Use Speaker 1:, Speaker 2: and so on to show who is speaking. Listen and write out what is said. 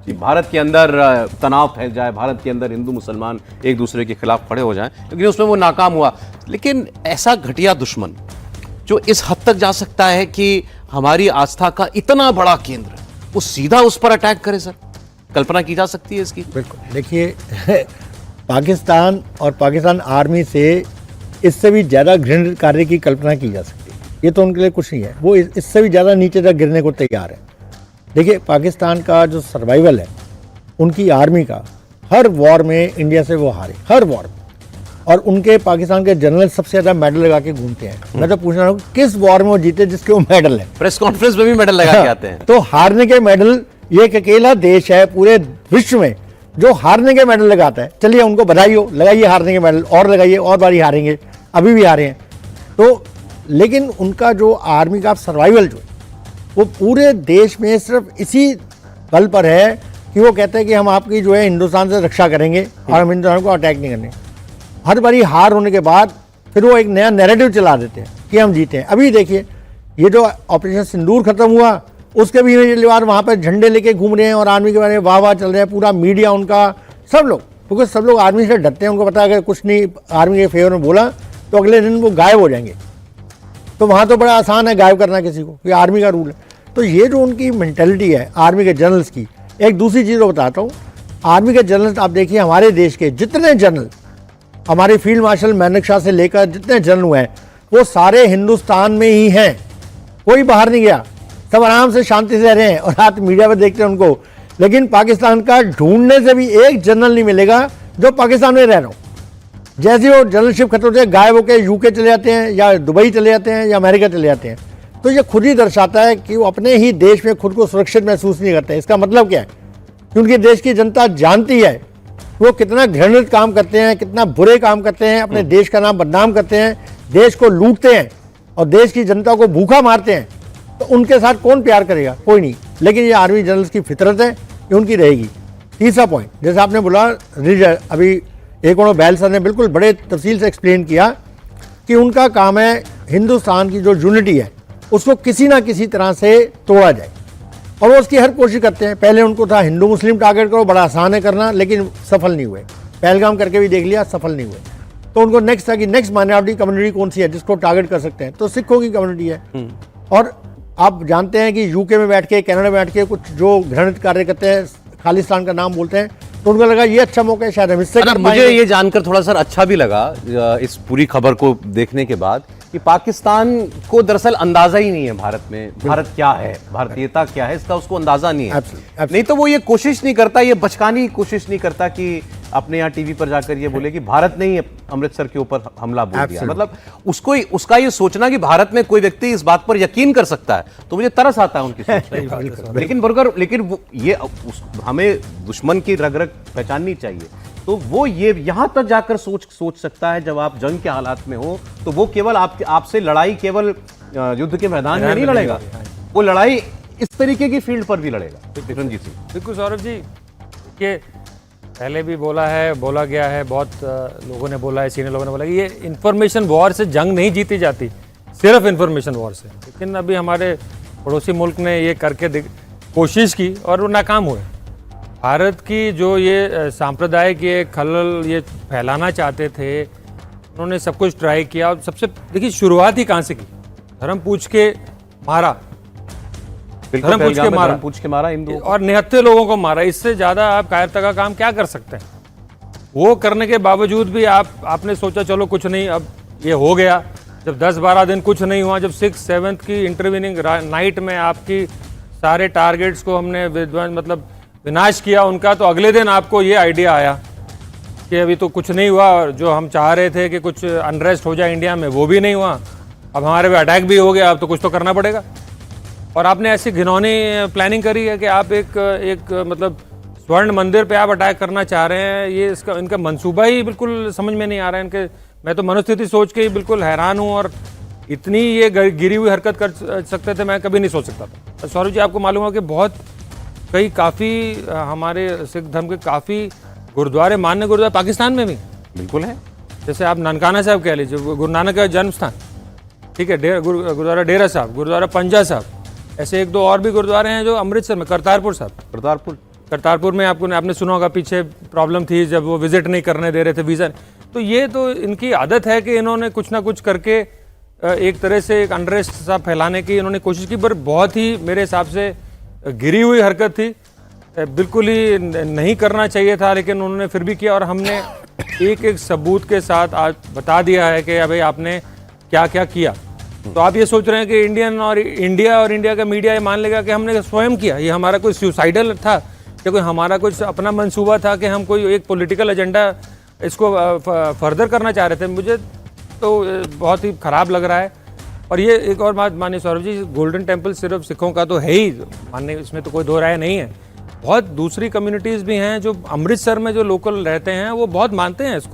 Speaker 1: कि भारत के अंदर तनाव फैल जाए, भारत के अंदर हिंदू मुसलमान एक दूसरे के खिलाफ खड़े हो जाएं, लेकिन उसमें वो नाकाम हुआ। लेकिन ऐसा घटिया दुश्मन जो इस हद तक जा सकता है कि हमारी आस्था का इतना बड़ा केंद्र वो सीधा उस पर अटैक करे, सर, कल्पना की जा सकती है इसकी?
Speaker 2: बिल्कुल। देखिए पाकिस्तान और पाकिस्तान आर्मी से इससे भी ज़्यादा घृणित कार्य की कल्पना की जा सकती है। ये तो उनके लिए कुछ नहीं है, वो इससे भी ज़्यादा नीचे तक गिरने को तैयार है। देखिए पाकिस्तान का जो सर्वाइवल है, उनकी आर्मी का, हर वॉर में इंडिया से वो हारे, हर वॉर में। और उनके पाकिस्तान के जनरल सबसे ज़्यादा मेडल लगा के घूमते हैं। मैं तो पूछ रहा हूँ किस वॉर में वो जीते जिसके वो मेडल है?
Speaker 1: प्रेस कॉन्फ्रेंस में भी मेडल लगा के आते हैं।
Speaker 2: तो हारने के मेडल, ये एक अकेला देश है पूरे विश्व में जो हारने के मेडल लगाता है। चलिए उनको बधाई हो, लगाइए हारने के मेडल, और लगाइए, और बारी हारेंगे, अभी भी हारे हैं। तो लेकिन उनका जो आर्मी का सर्वाइवल जो वो पूरे देश में सिर्फ इसी बल पर है कि वो कहते हैं कि हम आपकी जो है हिंदुस्तान से रक्षा करेंगे और हम हिंदुस्तान को अटैक नहीं करने। हर बारी हार होने के बाद फिर वो एक नया नैरेटिव चला देते हैं कि हम जीते हैं। अभी देखिए ये जो ऑपरेशन सिंदूर खत्म हुआ, उसके भी बार वहाँ पर झंडे लेके घूम रहे हैं और आर्मी के बारे में वाह वाह चल रहे हैं, पूरा मीडिया उनका, सब लोग, क्योंकि सब लोग आर्मी से डरते हैं। उनको पता है अगर कुछ नहीं आर्मी के फेवर में बोला तो अगले दिन वो गायब हो जाएंगे। तो वहाँ तो बड़ा आसान है गायब करना किसी को, ये आर्मी का रूल है। तो ये जो उनकी मेंटेलिटी है आर्मी के जनरल्स की। एक दूसरी चीज़ को बताता हूँ, आर्मी के जनरल्स आप देखिए, हमारे देश के जितने जनरल, हमारे फील्ड मार्शल मेनक से लेकर जितने जनरल हुए हैं, वो सारे हिंदुस्तान में ही हैं, कोई बाहर नहीं गया, सब आराम से शांति से रह रहे हैं और आप मीडिया पर देखते हैं उनको। लेकिन पाकिस्तान का ढूंढने से भी एक जनरल नहीं मिलेगा जो पाकिस्तान में रह रहा हो। जैसे वो जनरलशिप खत्म होते हैं, गायब होकर यूके चले जाते हैं या दुबई चले जाते हैं या अमेरिका चले जाते हैं। तो ये खुद ही दर्शाता है कि वो अपने ही देश में खुद को सुरक्षित महसूस नहीं करते हैं। इसका मतलब क्या है कि उनके देश की जनता जानती है वो कितना घृणित काम करते हैं, कितना बुरे काम करते हैं, अपने देश का नाम बदनाम करते हैं, देश को लूटते हैं और देश की जनता को भूखा मारते हैं। तो उनके साथ कौन प्यार करेगा? कोई नहीं। लेकिन ये आर्मी जनरल्स की फितरत है, ये उनकी रहेगी। तीसरा पॉइंट, जैसे आपने बोला रिजर्व, अभी एक और बैल सर ने बिल्कुल बड़े तफसील से एक्सप्लेन किया कि उनका काम है हिंदुस्तान की जो यूनिटी है उसको किसी ना किसी तरह से तोड़ा जाए, और वो उसकी हर कोशिश करते हैं। पहले उनको था हिंदू मुस्लिम टारगेट करो, बड़ा आसान है करना, लेकिन सफल नहीं हुए। पहलगाम करके भी देख लिया, सफल नहीं हुए। तो उनको नेक्स्ट था कि नेक्स्ट माइनॉरिटी कम्युनिटी कौन सी है जिसको टारगेट कर सकते हैं, तो सिखों की कम्युनिटी है। और आप जानते हैं कि यूके में बैठ के, कनाडा में बैठ के कुछ जो घृणित कार्य करते हैं, खालिस्तान का नाम बोलते हैं, तो उनको लगा ये अच्छा मौका है, शायद हम इससे कर
Speaker 1: मुझे ये जानकर थोड़ा सा अच्छा भी लगा इस पूरी खबर को देखने के बाद कि पाकिस्तान को दरअसल अंदाजा ही नहीं है भारत में, भारत क्या है, भारतीयता क्या है, इसका उसको अंदाजा नहीं है। नहीं तो वो ये कोशिश नहीं करता, ये बचकाने की कोशिश नहीं करता कि अपने यहाँ टीवी पर जाकर ये बोले कि भारत ने ही अमृतसर के ऊपर हमला बोल दिया। मतलब उसको उसका ये सोचना कि भारत में कोई व्यक्ति इस बात पर यकीन कर सकता है, तो मुझे तरस आता है उनकी सोच। लेकिन ये हमें दुश्मन की रग रग पहचाननी चाहिए। तो वो ये यहां तक जाकर सोच सकता है जब आप जंग के हालात में हो, तो वो केवल आपसे लड़ाई केवल युद्ध के मैदान में नहीं लड़ेगा, वो लड़ाई इस तरीके की फील्ड पर भी लड़ेगा। विक्रमजीत सिंह।
Speaker 3: बिल्कुल सौरभ जी, के पहले भी बोला गया है, बहुत लोगों ने बोला है, सीनियर लोगों ने बोला कि ये इंफॉर्मेशन वॉर से जंग नहीं जीती जाती, सिर्फ इंफॉर्मेशन वॉर से। लेकिन अभी हमारे पड़ोसी मुल्क ने ये करके कोशिश की और वो नाकाम हुए। भारत की जो ये सांप्रदायिक ये खलल ये फैलाना चाहते थे, उन्होंने सब कुछ ट्राई किया। और सबसे देखिए शुरुआत ही कहाँ से की, धर्म पूछ के मारा, धर्म पूछ के मारा हिंदू और 79 लोगों को मारा। इससे ज्यादा आप कायरता का काम क्या कर सकते हैं? वो करने के बावजूद भी आपने सोचा चलो कुछ नहीं, अब ये हो गया। जब 10-12 दिन कुछ नहीं हुआ, जब 6-7 की इंटरवीनिंग नाइट में आपकी सारे टारगेट्स को हमने विनाश किया उनका, तो अगले दिन आपको ये आइडिया आया कि अभी तो कुछ नहीं हुआ, और जो हम चाह रहे थे कि कुछ अनरेस्ट हो जाए इंडिया में वो भी नहीं हुआ, अब हमारे पे अटैक भी हो गया, अब तो कुछ तो करना पड़ेगा। और आपने ऐसी घिनौनी प्लानिंग करी है कि आप एक स्वर्ण मंदिर पे आप अटैक करना चाह रहे हैं। ये इनका मंसूबा ही बिल्कुल समझ में नहीं आ रहा है इनके। मैं तो मनुस्थिति सोच के ही बिल्कुल हैरान हूँ, और इतनी ये गिरी हुई हरकत कर सकते थे मैं कभी नहीं सोच सकता था। सौरभ जी, आपको मालूम है कि काफ़ी हमारे सिख धर्म के काफ़ी गुरुद्वारे, मान्य गुरुद्वारे पाकिस्तान में भी
Speaker 1: बिल्कुल है।
Speaker 3: जैसे आप ननकाना साहब कह लीजिए, गुरु नानक का जन्म स्थान, ठीक है, गुरुद्वारा डेरा साहब, गुरुद्वारा पंजा साहब, ऐसे 1-2 और भी गुरुद्वारे हैं जो अमृतसर में, करतारपुर साहब, करतारपुर में आपने सुना होगा, पीछे प्रॉब्लम थी जब वो विजिट नहीं करने दे रहे थे, वीज़ा। तो ये तो इनकी आदत है कि इन्होंने कुछ ना कुछ करके एक तरह से एक अनरेस्ट सा फैलाने की इन्होंने कोशिश की, पर बहुत ही मेरे हिसाब से गिरी हुई हरकत थी, बिल्कुल ही नहीं करना चाहिए था, लेकिन उन्होंने फिर भी किया। और हमने एक एक सबूत के साथ आज बता दिया है कि भाई आपने क्या क्या किया। तो आप ये सोच रहे हैं कि इंडिया का मीडिया ये मान लेगा कि हमने स्वयं किया, ये हमारा कोई सुसाइडल था या कोई हमारा कुछ अपना मंसूबा था कि हम कोई एक पॉलिटिकल एजेंडा इसको फर्दर करना चाह रहे थे। मुझे तो बहुत ही खराब लग रहा है। और ये एक और बात मानिए सौरभ जी, गोल्डन टेम्पल सिर्फ सिखों का तो है ही, मानने इसमें तो कोई दो राय नहीं है। बहुत दूसरी कम्युनिटीज़ भी हैं जो अमृतसर में जो लोकल रहते हैं वो बहुत मानते हैं इसको।